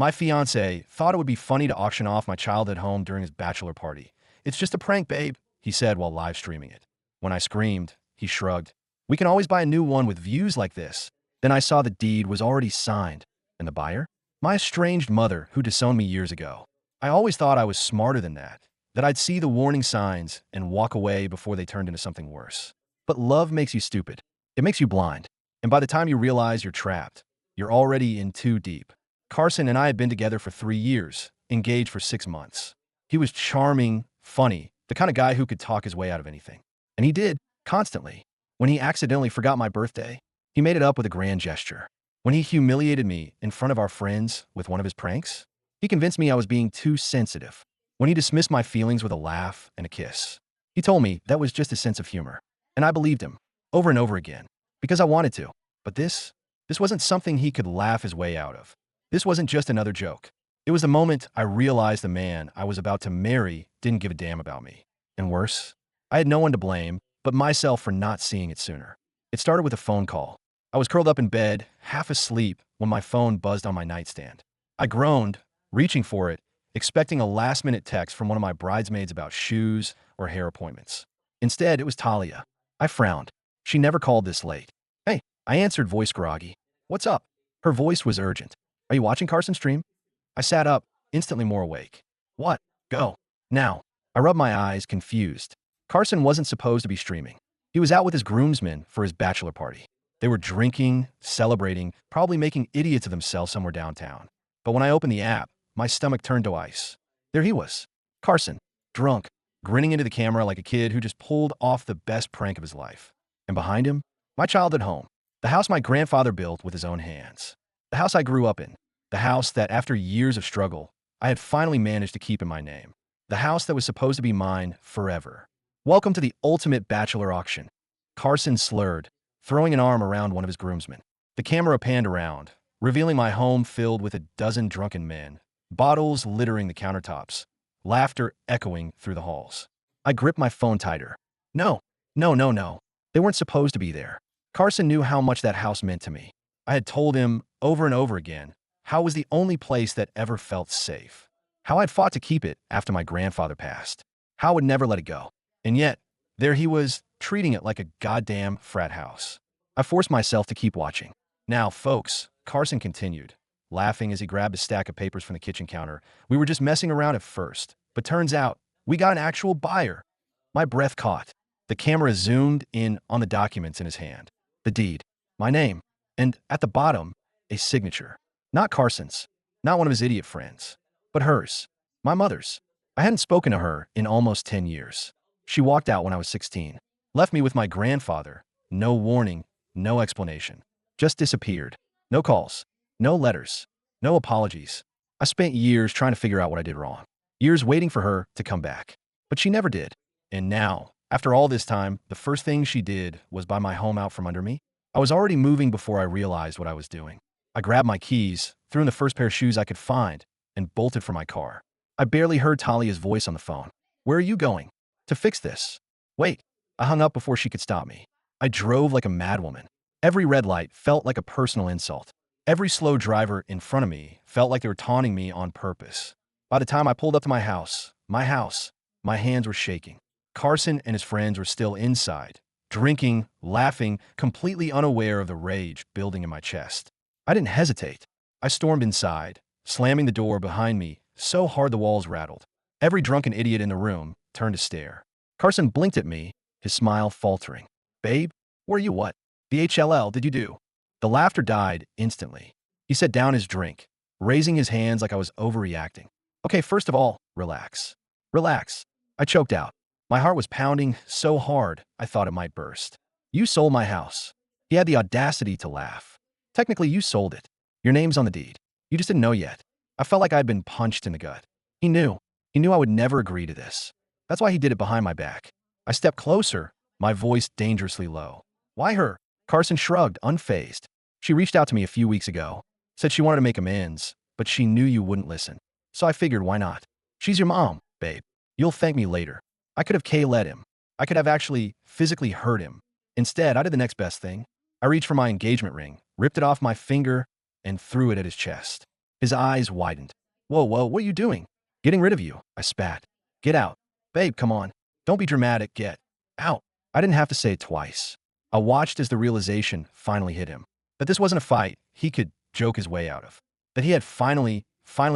My fiancé thought it would be funny to auction off my childhood home during his bachelor party. It's just a prank, babe, he said while live streaming it. When I screamed, he shrugged. We can always buy a new one with views like this. Then I saw the deed was already signed. And the buyer? My estranged mother who disowned me years ago. I always thought I was smarter than that I'd see the warning signs and walk away before they turned into something worse. But love makes you stupid. It makes you blind. And by the time you realize you're trapped, you're already in too deep. Carson and I had been together for 3 years, engaged for 6 months. He was charming, funny, the kind of guy who could talk his way out of anything. And he did, constantly. When he accidentally forgot my birthday, he made it up with a grand gesture. When he humiliated me in front of our friends with one of his pranks, he convinced me I was being too sensitive. When he dismissed my feelings with a laugh and a kiss, he told me that was just his sense of humor. And I believed him, over and over again, because I wanted to. But this wasn't something he could laugh his way out of. This wasn't just another joke. It was the moment I realized the man I was about to marry didn't give a damn about me. And worse, I had no one to blame but myself for not seeing it sooner. It started with a phone call. I was curled up in bed, half asleep, when my phone buzzed on my nightstand. I groaned, reaching for it, expecting a last-minute text from one of my bridesmaids about shoes or hair appointments. Instead, it was Talia. I frowned. She never called this late. Hey, I answered, voice groggy. What's up? Her voice was urgent. Are you watching Carson's stream? I sat up, instantly more awake. What? Go. Now. I rubbed my eyes, confused. Carson wasn't supposed to be streaming. He was out with his groomsmen for his bachelor party. They were drinking, celebrating, probably making idiots of themselves somewhere downtown. But when I opened the app, my stomach turned to ice. There he was. Carson, drunk, grinning into the camera like a kid who just pulled off the best prank of his life. And behind him, my childhood home. The house my grandfather built with his own hands. The house I grew up in. The house that, after years of struggle, I had finally managed to keep in my name. The house that was supposed to be mine forever. Welcome to the ultimate bachelor auction. Carson slurred, throwing an arm around one of his groomsmen. The camera panned around, revealing my home filled with a dozen drunken men, bottles littering the countertops, laughter echoing through the halls. I gripped my phone tighter. No. They weren't supposed to be there. Carson knew how much that house meant to me. I had told him over and over again how it was the only place that ever felt safe. How I'd fought to keep it after my grandfather passed. How I would never let it go. And yet, there he was, treating it like a goddamn frat house. I forced myself to keep watching. Now, folks, Carson continued, laughing as he grabbed a stack of papers from the kitchen counter. We were just messing around at first, but turns out we got an actual buyer. My breath caught. The camera zoomed in on the documents in his hand. The deed, my name, and at the bottom, a signature. Not Carson's, not one of his idiot friends, but hers, my mother's. I hadn't spoken to her in almost 10 years. She walked out when I was 16, left me with my grandfather, no warning, no explanation, just disappeared. No calls, no letters, no apologies. I spent years trying to figure out what I did wrong, years waiting for her to come back, but she never did. And now, after all this time, the first thing she did was buy my home out from under me. I was already moving before I realized what I was doing. I grabbed my keys, threw in the first pair of shoes I could find, and bolted for my car. I barely heard Talia's voice on the phone. Where are you going? To fix this. Wait. I hung up before she could stop me. I drove like a madwoman. Every red light felt like a personal insult. Every slow driver in front of me felt like they were taunting me on purpose. By the time I pulled up to my house, my hands were shaking. Carson and his friends were still inside, drinking, laughing, completely unaware of the rage building in my chest. I didn't hesitate. I stormed inside, slamming the door behind me so hard the walls rattled. Every drunken idiot in the room turned to stare. Carson blinked at me, his smile faltering. Babe, where you what? The HLL did you do? The laughter died instantly. He set down his drink, raising his hands like I was overreacting. Okay, first of all, relax. Relax. I choked out. My heart was pounding so hard I thought it might burst. You sold my house. He had the audacity to laugh. Technically, you sold it. Your name's on the deed. You just didn't know yet. I felt like I'd been punched in the gut. He knew. He knew I would never agree to this. That's why he did it behind my back. I stepped closer, my voice dangerously low. Why her? Carson shrugged, unfazed. She reached out to me a few weeks ago, said she wanted to make amends, but she knew you wouldn't listen. So I figured, why not? She's your mom, babe. You'll thank me later. I could have K-led him. I could have actually physically hurt him. Instead, I did the next best thing. I reached for my engagement ring, ripped it off my finger, and threw it at his chest. His eyes widened. Whoa, whoa, what are you doing? Getting rid of you, I spat. Get out. Babe, come on. Don't be dramatic, get out. I didn't have to say it twice. I watched as the realization finally hit him. That this wasn't a fight he could joke his way out of. That he had finally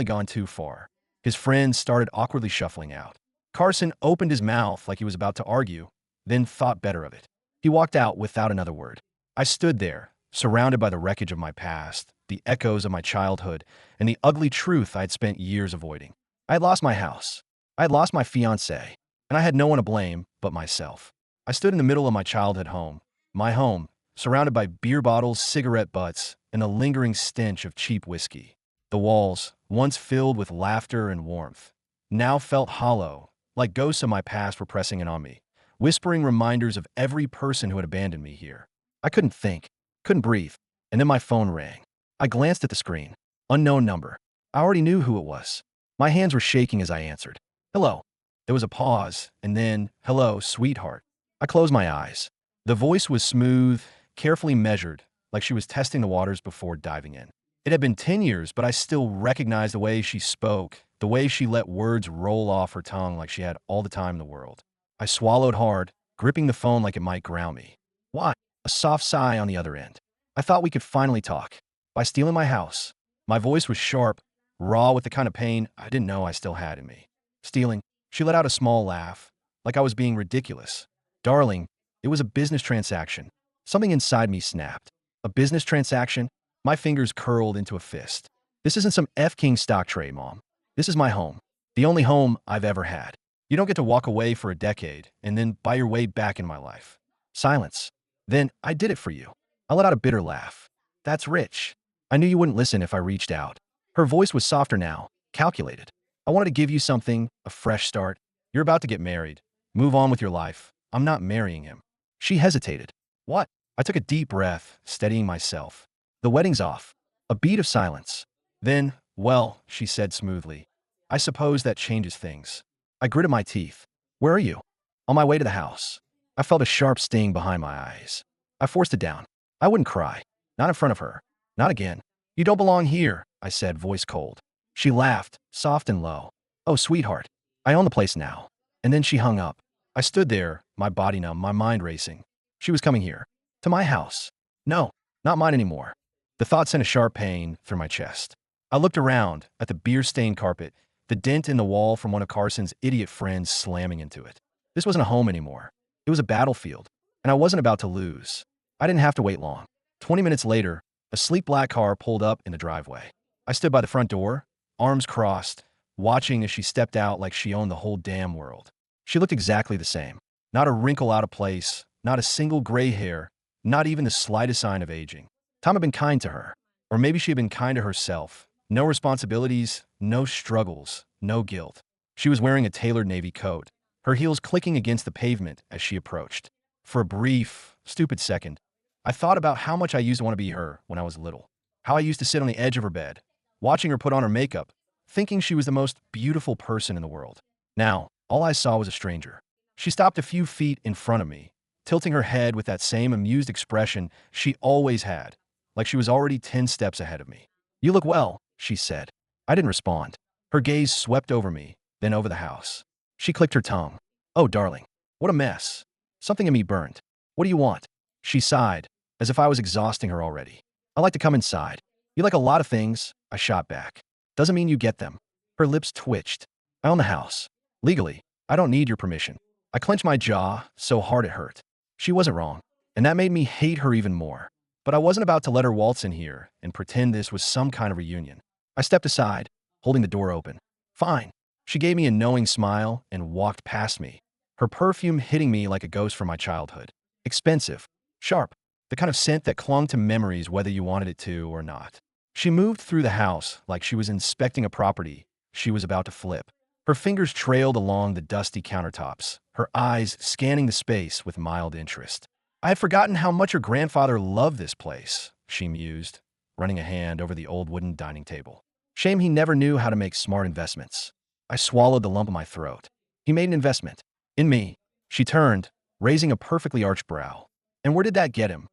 gone too far. His friends started awkwardly shuffling out. Carson opened his mouth like he was about to argue, then thought better of it. He walked out without another word. I stood there, surrounded by the wreckage of my past, the echoes of my childhood, and the ugly truth I had spent years avoiding. I had lost my house. I had lost my fiancé, and I had no one to blame but myself. I stood in the middle of my childhood home, my home, surrounded by beer bottles, cigarette butts, and a lingering stench of cheap whiskey. The walls, once filled with laughter and warmth, now felt hollow, like ghosts of my past were pressing in on me, whispering reminders of every person who had abandoned me here. I couldn't think, couldn't breathe, and then my phone rang. I glanced at the screen. Unknown number. I already knew who it was. My hands were shaking as I answered. Hello. There was a pause, and then, hello, sweetheart. I closed my eyes. The voice was smooth, carefully measured, like she was testing the waters before diving in. It had been 10 years, but I still recognized the way she spoke, the way she let words roll off her tongue like she had all the time in the world. I swallowed hard, gripping the phone like it might ground me. Why? A soft sigh on the other end. I thought we could finally talk. By stealing my house. My voice was sharp, raw with the kind of pain I didn't know I still had in me. Stealing. She let out a small laugh, like I was being ridiculous. Darling, it was a business transaction. Something inside me snapped. A business transaction? My fingers curled into a fist. This isn't some F-King stock trade, Mom. This is my home. The only home I've ever had. You don't get to walk away for a decade and then buy your way back in my life. Silence. Then I did it for you. I let out a bitter laugh. That's rich. I knew you wouldn't listen if I reached out. Her voice was softer now, calculated. I wanted to give you something, a fresh start. You're about to get married. Move on with your life. I'm not marrying him. She hesitated. What? I took a deep breath, steadying myself. The wedding's off. A beat of silence. Then, well, she said smoothly. I suppose that changes things. I gritted my teeth. Where are you? On my way to the house. I felt a sharp sting behind my eyes. I forced it down. I wouldn't cry. Not in front of her. Not again. You don't belong here, I said, voice cold. She laughed, soft and low. Oh, sweetheart. I own the place now. And then she hung up. I stood there, my body numb, my mind racing. She was coming here. To my house. No, not mine anymore. The thought sent a sharp pain through my chest. I looked around at the beer-stained carpet, the dent in the wall from one of Carson's idiot friends slamming into it. This wasn't a home anymore. It was a battlefield, and I wasn't about to lose. I didn't have to wait long. 20 minutes later, a sleek black car pulled up in the driveway. I stood by the front door, arms crossed, watching as she stepped out like she owned the whole damn world. She looked exactly the same. Not a wrinkle out of place, not a single gray hair, not even the slightest sign of aging. Time had been kind to her. Or maybe she had been kind to herself. No responsibilities, no struggles, no guilt. She was wearing a tailored navy coat, her heels clicking against the pavement as she approached. For a brief, stupid second, I thought about how much I used to want to be her when I was little. How I used to sit on the edge of her bed, watching her put on her makeup, thinking she was the most beautiful person in the world. Now, all I saw was a stranger. She stopped a few feet in front of me, tilting her head with that same amused expression she always had, like she was already 10 steps ahead of me. You look well, she said. I didn't respond. Her gaze swept over me, then over the house. She clicked her tongue. Oh, darling, what a mess. Something in me burned. What do you want? She sighed, as if I was exhausting her already. I like to come inside. You like a lot of things, I shot back. Doesn't mean you get them. Her lips twitched. I own the house. Legally, I don't need your permission. I clenched my jaw so hard it hurt. She wasn't wrong, and that made me hate her even more. But I wasn't about to let her waltz in here and pretend this was some kind of reunion. I stepped aside, holding the door open. Fine. She gave me a knowing smile and walked past me, her perfume hitting me like a ghost from my childhood. Expensive, sharp, the kind of scent that clung to memories whether you wanted it to or not. She moved through the house like she was inspecting a property she was about to flip. Her fingers trailed along the dusty countertops, her eyes scanning the space with mild interest. I had forgotten how much her grandfather loved this place, she mused, running a hand over the old wooden dining table. Shame he never knew how to make smart investments. I swallowed the lump in my throat. He made an investment. In me. She turned, raising a perfectly arched brow. And where did that get him?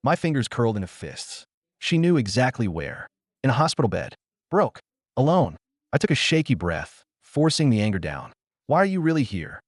My fingers curled into fists. She knew exactly where. In a hospital bed. Broke. Alone. I took a shaky breath, forcing the anger down. Why are you really here?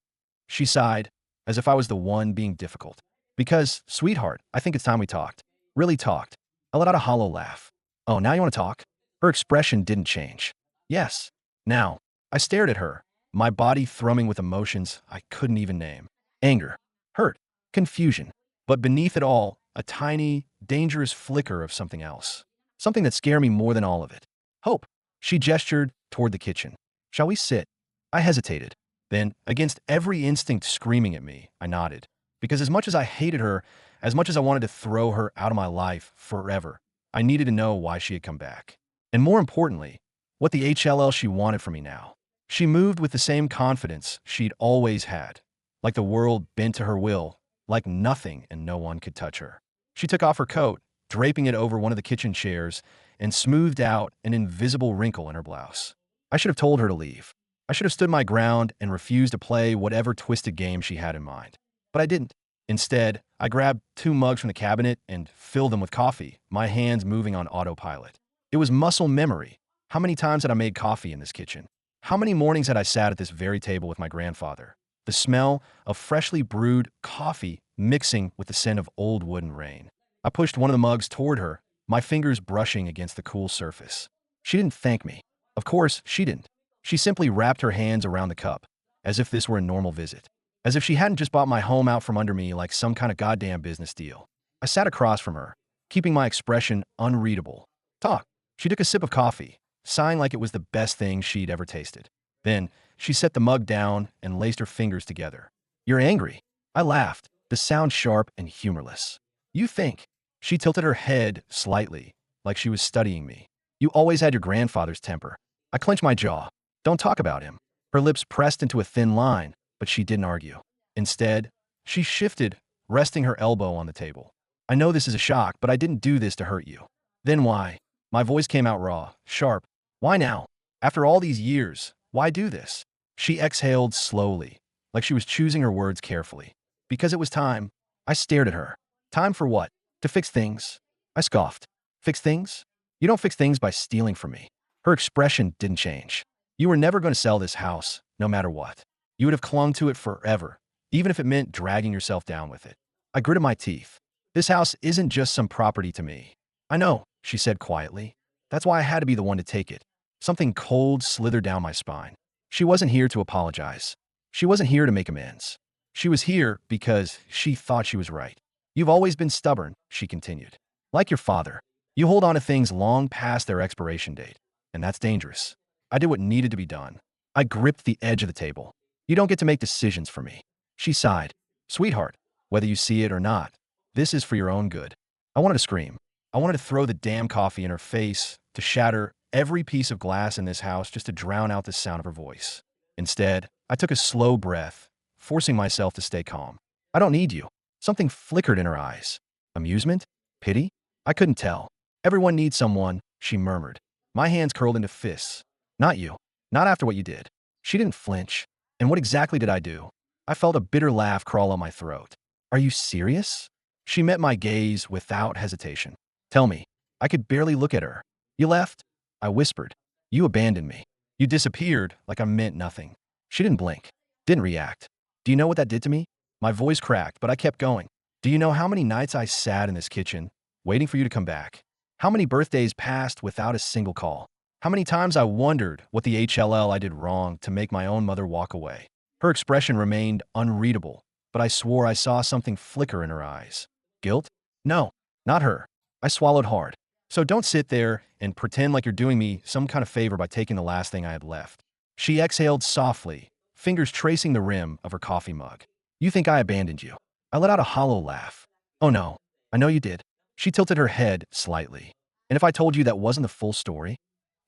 She sighed, as if I was the one being difficult. Because, sweetheart, I think it's time we talked. Really talked. I let out a hollow laugh. Oh, now you want to talk? Her expression didn't change. Yes. Now. I stared at her, my body thrumming with emotions I couldn't even name. Anger. Hurt. Confusion. But beneath it all, a tiny, dangerous flicker of something else. Something that scared me more than all of it. Hope. She gestured toward the kitchen. Shall we sit? I hesitated. Then, against every instinct screaming at me, I nodded. Because as much as I hated her, as much as I wanted to throw her out of my life forever, I needed to know why she had come back. And more importantly, what the HLL she wanted from me now. She moved with the same confidence she'd always had, like the world bent to her will, like nothing and no one could touch her. She took off her coat, draping it over one of the kitchen chairs, and smoothed out an invisible wrinkle in her blouse. I should have told her to leave. I should have stood my ground and refused to play whatever twisted game she had in mind. But I didn't. Instead, I grabbed 2 mugs from the cabinet and filled them with coffee, my hands moving on autopilot. It was muscle memory. How many times had I made coffee in this kitchen? How many mornings had I sat at this very table with my grandfather? The smell of freshly brewed coffee mixing with the scent of old wood and rain. I pushed one of the mugs toward her, my fingers brushing against the cool surface. She didn't thank me. Of course, she didn't. She simply wrapped her hands around the cup, as if this were a normal visit. As if she hadn't just bought my home out from under me like some kind of goddamn business deal. I sat across from her, keeping my expression unreadable. Talk. She took a sip of coffee, sighing like it was the best thing she'd ever tasted. Then, she set the mug down and laced her fingers together. You're angry. I laughed, the sound sharp and humorless. You think. She tilted her head slightly, like she was studying me. You always had your grandfather's temper. I clenched my jaw. Don't talk about him. Her lips pressed into a thin line, but she didn't argue. Instead, she shifted, resting her elbow on the table. I know this is a shock, but I didn't do this to hurt you. Then why? My voice came out raw, sharp. Why now? After all these years, why do this? She exhaled slowly, like she was choosing her words carefully. Because it was time. I stared at her. Time for what? To fix things. I scoffed. Fix things? You don't fix things by stealing from me. Her expression didn't change. You were never going to sell this house, no matter what. You would have clung to it forever, even if it meant dragging yourself down with it. I gritted my teeth. This house isn't just some property to me. I know, she said quietly. That's why I had to be the one to take it. Something cold slithered down my spine. She wasn't here to apologize. She wasn't here to make amends. She was here because she thought she was right. You've always been stubborn, she continued. Like your father. You hold on to things long past their expiration date, and that's dangerous. I did what needed to be done. I gripped the edge of the table. You don't get to make decisions for me. She sighed. Sweetheart, whether you see it or not, this is for your own good. I wanted to scream. I wanted to throw the damn coffee in her face, to shatter every piece of glass in this house just to drown out the sound of her voice. Instead, I took a slow breath, forcing myself to stay calm. I don't need you. Something flickered in her eyes. Amusement? Pity? I couldn't tell. Everyone needs someone, she murmured. My hands curled into fists. Not you. Not after what you did. She didn't flinch. And what exactly did I do? I felt a bitter laugh crawl up my throat. Are you serious? She met my gaze without hesitation. Tell me. I could barely look at her. You left? I whispered. You abandoned me. You disappeared like I meant nothing. She didn't blink. Didn't react. Do you know what that did to me? My voice cracked, but I kept going. Do you know how many nights I sat in this kitchen, waiting for you to come back? How many birthdays passed without a single call? How many times I wondered what the HLL I did wrong to make my own mother walk away? Her expression remained unreadable, but I swore I saw something flicker in her eyes. Guilt? No, not her. I swallowed hard. So don't sit there and pretend like you're doing me some kind of favor by taking the last thing I had left. She exhaled softly, fingers tracing the rim of her coffee mug. You think I abandoned you? I let out a hollow laugh. Oh no, I know you did. She tilted her head slightly. And if I told you that wasn't the full story?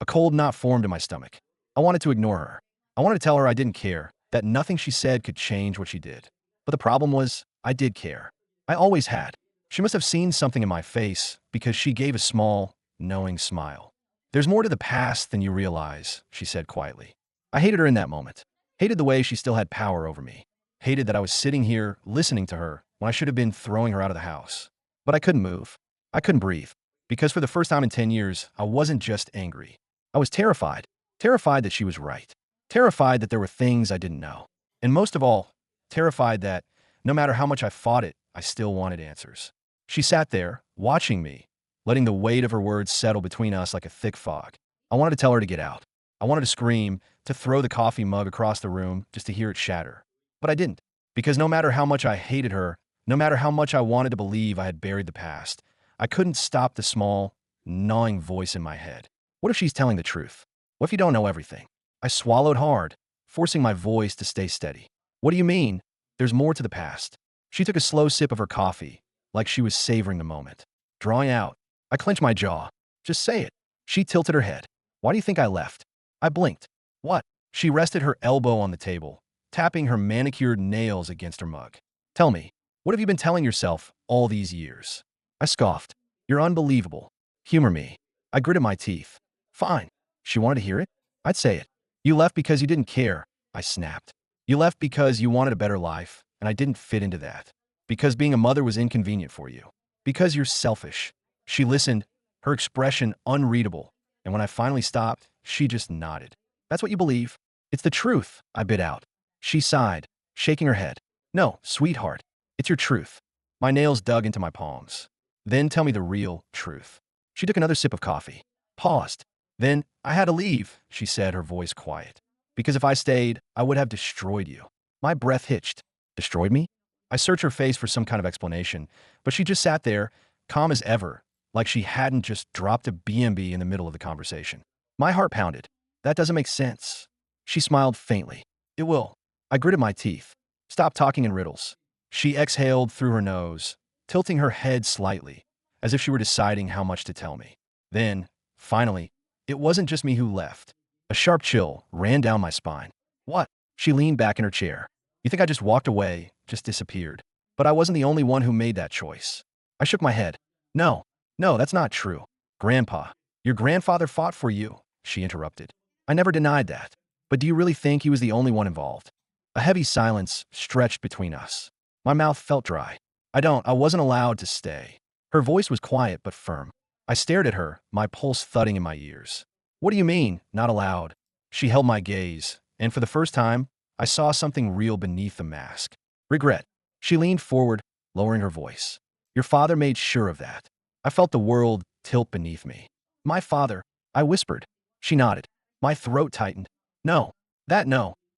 A cold knot formed in my stomach. I wanted to ignore her. I wanted to tell her I didn't care, that nothing she said could change what she did. But the problem was, I did care. I always had. She must have seen something in my face because she gave a small, knowing smile. There's more to the past than you realize, she said quietly. I hated her in that moment. Hated the way she still had power over me. Hated that I was sitting here listening to her when I should have been throwing her out of the house. But I couldn't move. I couldn't breathe. Because for the first time in 10 years, I wasn't just angry. I was terrified. Terrified that she was right. Terrified that there were things I didn't know. And most of all, terrified that, no matter how much I fought it, I still wanted answers. She sat there, watching me, letting the weight of her words settle between us like a thick fog. I wanted to tell her to get out. I wanted to scream, to throw the coffee mug across the room just to hear it shatter. But I didn't, because no matter how much I hated her, no matter how much I wanted to believe I had buried the past, I couldn't stop the small, gnawing voice in my head. What if she's telling the truth? What if you don't know everything? I swallowed hard, forcing my voice to stay steady. What do you mean? There's more to the past. She took a slow sip of her coffee, like she was savoring the moment. Drawing out, I clenched my jaw. Just say it. She tilted her head. Why do you think I left? I blinked. What? She rested her elbow on the table, tapping her manicured nails against her mug. Tell me, what have you been telling yourself all these years? I scoffed. You're unbelievable. Humor me. I gritted my teeth. Fine. She wanted to hear it? I'd say it. You left because you didn't care, I snapped. You left because you wanted a better life, and I didn't fit into that. Because being a mother was inconvenient for you. Because you're selfish. She listened, her expression unreadable, and when I finally stopped, she just nodded. That's what you believe? It's the truth, I bit out. She sighed, shaking her head. No, sweetheart, it's your truth. My nails dug into my palms. Then tell me the real truth. She took another sip of coffee, paused. Then, I had to leave, she said, her voice quiet. Because if I stayed, I would have destroyed you. My breath hitched. Destroyed me? I searched her face for some kind of explanation, but she just sat there, calm as ever, like she hadn't just dropped a BMB in the middle of the conversation. My heart pounded. That doesn't make sense. She smiled faintly. It will. I gritted my teeth. Stop talking in riddles. She exhaled through her nose, tilting her head slightly, as if she were deciding how much to tell me. Then, finally, it wasn't just me who left. A sharp chill ran down my spine. What? She leaned back in her chair. You think I just walked away, just disappeared? But I wasn't the only one who made that choice. I shook my head. No, that's not true. Grandpa, your grandfather fought for you, she interrupted. I never denied that. But do you really think he was the only one involved? A heavy silence stretched between us. My mouth felt dry. I wasn't allowed to stay. Her voice was quiet but firm. I stared at her, my pulse thudding in my ears. What do you mean, not allowed? She held my gaze, and for the first time, I saw something real beneath the mask. Regret. She leaned forward, lowering her voice. Your father made sure of that. I felt the world tilt beneath me. My father, I whispered. She nodded. My throat tightened. No.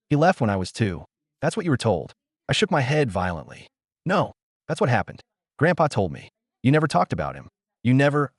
He left when I was 2. That's what you were told. I shook my head violently. No, that's what happened. Grandpa told me. You never talked about him.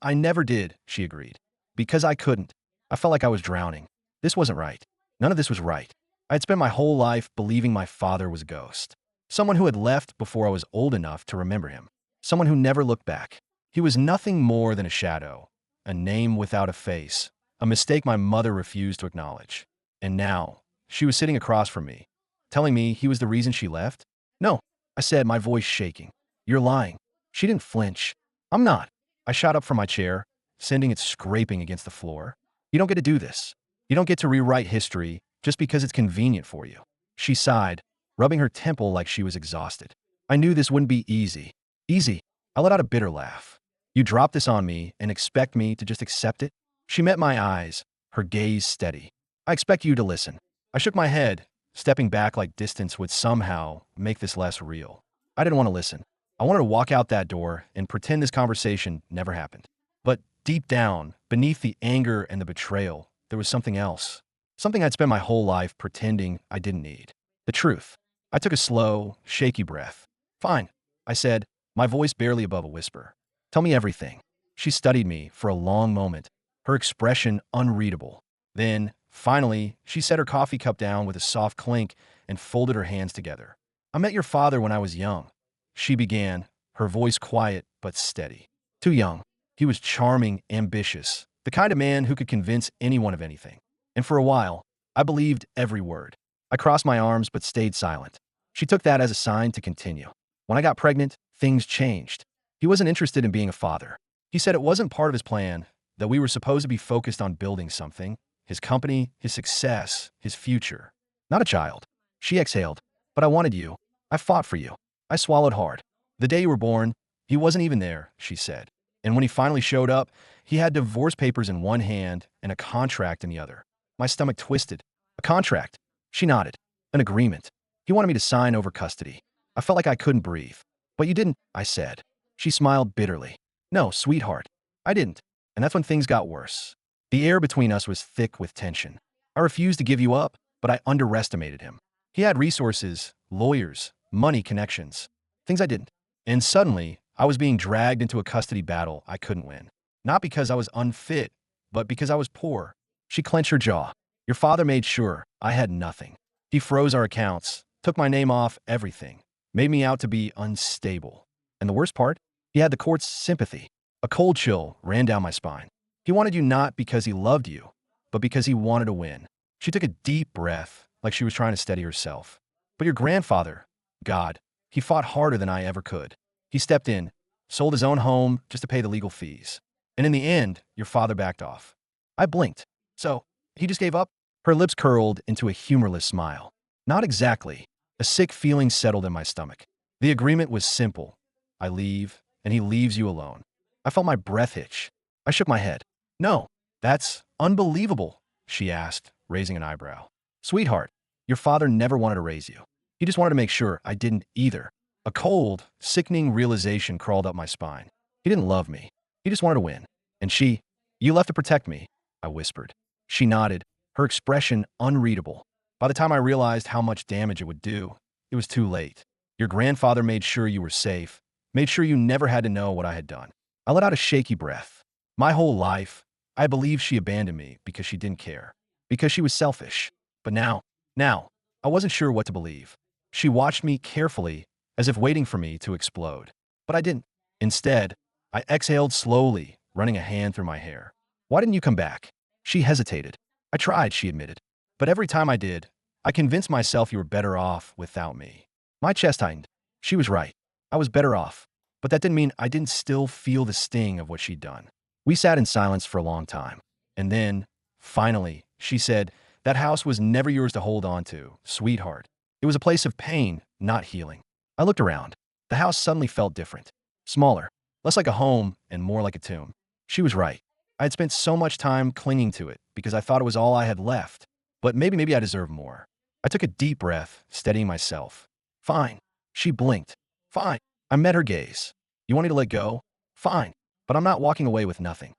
I never did, she agreed. Because I couldn't. I felt like I was drowning. This wasn't right. None of this was right. I had spent my whole life believing my father was a ghost. Someone who had left before I was old enough to remember him. Someone who never looked back. He was nothing more than a shadow, a name without a face, a mistake my mother refused to acknowledge. And now, she was sitting across from me, telling me he was the reason she left? No, I said, my voice shaking. You're lying. She didn't flinch. I'm not. I shot up from my chair, sending it scraping against the floor. You don't get to do this. You don't get to rewrite history just because it's convenient for you. She sighed, rubbing her temple like she was exhausted. I knew this wouldn't be easy. Easy. I let out a bitter laugh. You drop this on me and expect me to just accept it? She met my eyes, her gaze steady. I expect you to listen. I shook my head, stepping back like distance would somehow make this less real. I didn't want to listen. I wanted to walk out that door and pretend this conversation never happened. But deep down, beneath the anger and the betrayal, there was something else. Something I'd spent my whole life pretending I didn't need. The truth. I took a slow, shaky breath. Fine, I said, my voice barely above a whisper. Tell me everything. She studied me for a long moment, her expression unreadable. Then, finally, she set her coffee cup down with a soft clink and folded her hands together. I met your father when I was young. She began, her voice quiet but steady. Too young. He was charming, ambitious, the kind of man who could convince anyone of anything. And for a while, I believed every word. I crossed my arms but stayed silent. She took that as a sign to continue. When I got pregnant, things changed. He wasn't interested in being a father. He said it wasn't part of his plan, that we were supposed to be focused on building something, his company, his success, his future. Not a child. She exhaled. But I wanted you. I fought for you. I swallowed hard. The day you were born, he wasn't even there, she said. And when he finally showed up, he had divorce papers in one hand and a contract in the other. My stomach twisted. A contract. She nodded. An agreement. He wanted me to sign over custody. I felt like I couldn't breathe. But you didn't, I said. She smiled bitterly. No, sweetheart. I didn't. And that's when things got worse. The air between us was thick with tension. I refused to give you up, but I underestimated him. He had resources, lawyers, money connections, things I didn't. And suddenly, I was being dragged into a custody battle I couldn't win. Not because I was unfit, but because I was poor. She clenched her jaw. Your father made sure I had nothing. He froze our accounts, took my name off everything, made me out to be unstable. And the worst part? He had the court's sympathy. A cold chill ran down my spine. He wanted you not because he loved you, but because he wanted to win. She took a deep breath, like she was trying to steady herself. But your grandfather, God, he fought harder than I ever could. He stepped in, sold his own home just to pay the legal fees. And in the end, your father backed off. I blinked. So, he just gave up? Her lips curled into a humorless smile. Not exactly. A sick feeling settled in my stomach. The agreement was simple. I leave, and he leaves you alone. I felt my breath hitch. I shook my head. No, that's unbelievable, she asked, raising an eyebrow. Sweetheart, your father never wanted to raise you. He just wanted to make sure I didn't either. A cold, sickening realization crawled up my spine. He didn't love me. He just wanted to win. And you left to protect me, I whispered. She nodded, her expression unreadable. By the time I realized how much damage it would do, it was too late. Your grandfather made sure you were safe, made sure you never had to know what I had done. I let out a shaky breath. My whole life, I believed she abandoned me because she didn't care, because she was selfish. But now, I wasn't sure what to believe. She watched me carefully, as if waiting for me to explode. But I didn't. Instead, I exhaled slowly, running a hand through my hair. Why didn't you come back? She hesitated. I tried, she admitted. But every time I did, I convinced myself you were better off without me. My chest tightened. She was right. I was better off. But that didn't mean I didn't still feel the sting of what she'd done. We sat in silence for a long time. And then, finally, she said, that house was never yours to hold on to, sweetheart. It was a place of pain, not healing. I looked around. The house suddenly felt different. Smaller, less like a home and more like a tomb. She was right. I had spent so much time clinging to it because I thought it was all I had left. But maybe I deserved more. I took a deep breath, steadying myself. Fine. She blinked. Fine. I met her gaze. You want me to let go? Fine. But I'm not walking away with nothing.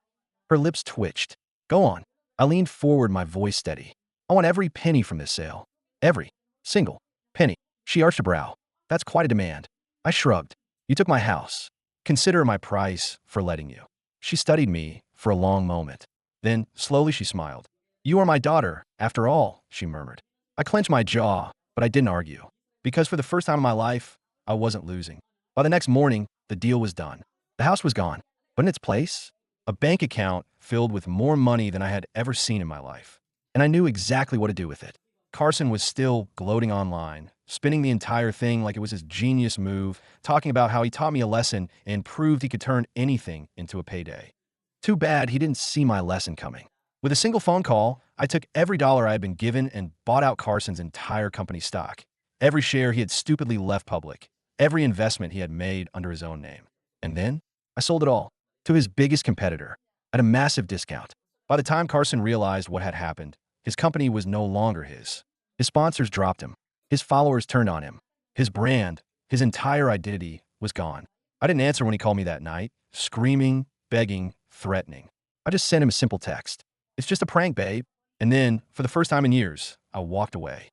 Her lips twitched. Go on. I leaned forward, my voice steady. I want every penny from this sale. Every single penny. She arched a brow. That's quite a demand. I shrugged. You took my house. Consider my price for letting you. She studied me for a long moment. Then, slowly she smiled. You are my daughter, after all, she murmured. I clenched my jaw, but I didn't argue. Because for the first time in my life, I wasn't losing. By the next morning, the deal was done. The house was gone. But in its place, a bank account filled with more money than I had ever seen in my life. And I knew exactly what to do with it. Carson was still gloating online, spinning the entire thing like it was his genius move, talking about how he taught me a lesson and proved he could turn anything into a payday. Too bad he didn't see my lesson coming. With a single phone call, I took every dollar I had been given and bought out Carson's entire company stock. Every share he had stupidly left public. Every investment he had made under his own name. And then, I sold it all to his biggest competitor at a massive discount. By the time Carson realized what had happened, his company was no longer his. His sponsors dropped him. His followers turned on him. His brand, his entire identity was gone. I didn't answer when he called me that night, screaming, begging, threatening. I just sent him a simple text. It's just a prank, babe. And then, for the first time in years, I walked away.